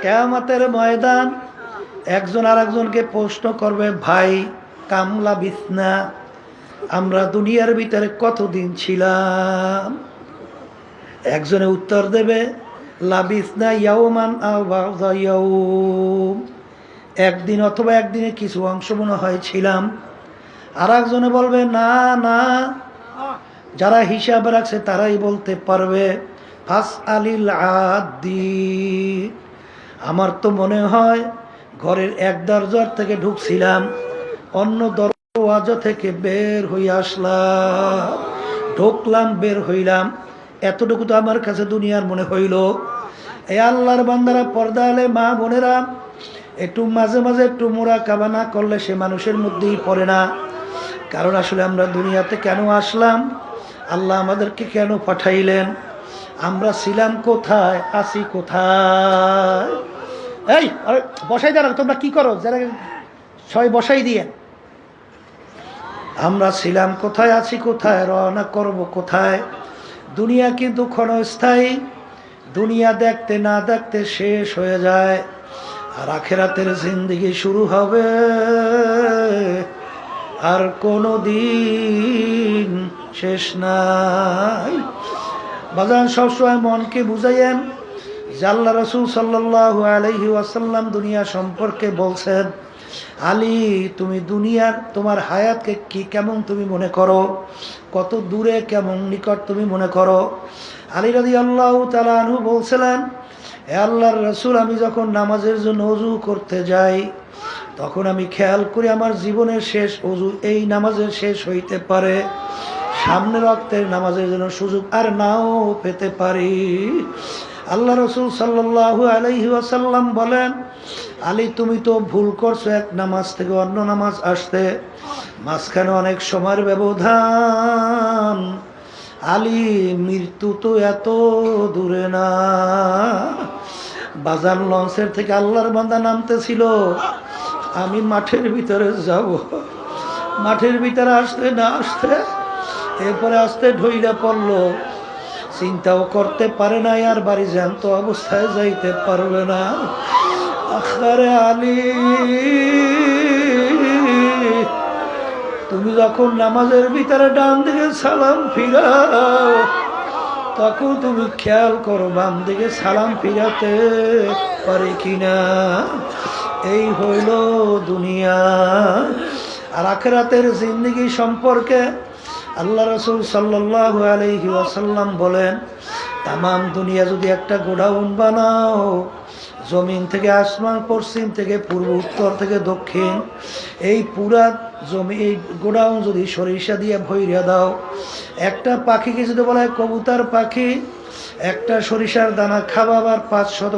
কিয়ামতের ময়দান একজন আরেকজনকে প্রশ্ন করবে, ভাই কামলা বিছনা, আমরা দুনিয়ার ভিতরে কতদিন ছিলাম? একজনে উত্তর দেবে, লাবিসনা ইয়াওমান আও বা'দা ইয়াওম, একদিন অথবা একদিনে কিছু অংশ মনে হয় ছিলাম। আর একজনে বলবে, না না, যারা হিসাব রাখছে তারাই বলতে পারবে। ফাস আলিল আদি, আমার তো মনে হয় ঘরের এক দরজার থেকে ঢুকছিলাম, অন্য দরওয়াজা থেকে বের হয়ে আসলাম, ঢুকলাম বের হইলাম, এতটুকু তো আমার কাছে দুনিয়ার মনে হইল। এই আল্লাহর বান্দারা, পর্দা আলে মা বোনেরা, একটু মাঝে মাঝে একটু মুরাকাবা না করলে সে মানুষের মধ্যেই পড়ে না। কারণ আসলে আমরা দুনিয়াতে কেন আসলাম, আল্লাহ আমাদেরকে কেন পাঠাইলেন, আমরা ছিলাম কোথায়, আছি কোথায়? এই আরে বসাই দাঁড়া, তোমরা কি করো, যারা সবাই বসাই দিয়ে, আমরা ছিলাম কোথায়, আছি কোথায়, রওনা করব কোথায়? দুনিয়া কিন্তু ক্ষণস্থায়ী, দুনিয়া দেখতে না দেখতে শেষ হয়ে যায়। আর আখিরাতের জিন্দেগি শুরু হবে, আর কোনো দিন শেষ নাই। বাজান সবসময় মনকে বুঝাইয়েন যে আল্লাহ রাসূল সাল্লাল্লাহু আলাইহি ওয়াসাল্লাম দুনিয়া সম্পর্কে বলছেন, আলী তুমি দুনিয়ার তোমার হায়াতকে কি কেমন তুমি মনে করো, কত দূরে কেমন নিকট তুমি মনে করো? আলী রাদিয়াল্লাহু তাআলা আনহু বলছিলেন, হে আল্লাহর রাসূল, আমি যখন নামাজের জন্য ওযু করতে যাই তখন আমি খেয়াল করি আমার জীবনের শেষ ওযু এই নামাজের শেষ হইতে পারে, সামনের ওয়াক্তের নামাজের জন্য সুযোগ আর নাও পেতে পারি। আল্লাহ রাসূল সাল্লাল্লাহু আলাইহি ওয়াসাল্লাম বলেন, আলী তুমি তো ভুল করছো এক নামাজ থেকে অন্য নামাজ আসতে, মাঝখানে অনেক সময়ের ব্যবধান। আলী মৃত্যু তো এত দূরে না। বাজার লঞ্চের থেকে আল্লাহর বান্দা নামতেছিল, আমি মাঠের ভিতরে যাব, মাঠের ভিতরে আসতে না আসতে এরপরে আসতে ঢইলা পড়লো, চিন্তাও করতে পারে না, আর বাড়ি জ্যান্ত অবস্থায় যাইতে পারবে না। আখরে আলী, তুমি যখন নামাজের ভিতরে ডান দিকে সালাম ফিরাও তখন তুমি খেয়াল করো বাম দিকে সালাম ফিরাতে পারে কিনা। এই হইল দুনিয়া। আর আখিরাতের জিন্দেগি সম্পর্কে আল্লাহ রাসূল সাল্লাল্লাহু আলাইহি ওয়াসাল্লাম বলেন, তামাম দুনিয়া যদি একটা গোডাউন বানাও, জমিন থেকে আসমান, পশ্চিম থেকে পূর্ব, উত্তর থেকে দক্ষিণ, এই পুরা জমি এই গোডাউন যদি সরিষা দিয়ে ভইরা দাও, একটা পাখিকে যদি বলা হয় কবুতর পাখি একটা সরিষার দানা খাওয়াবার 500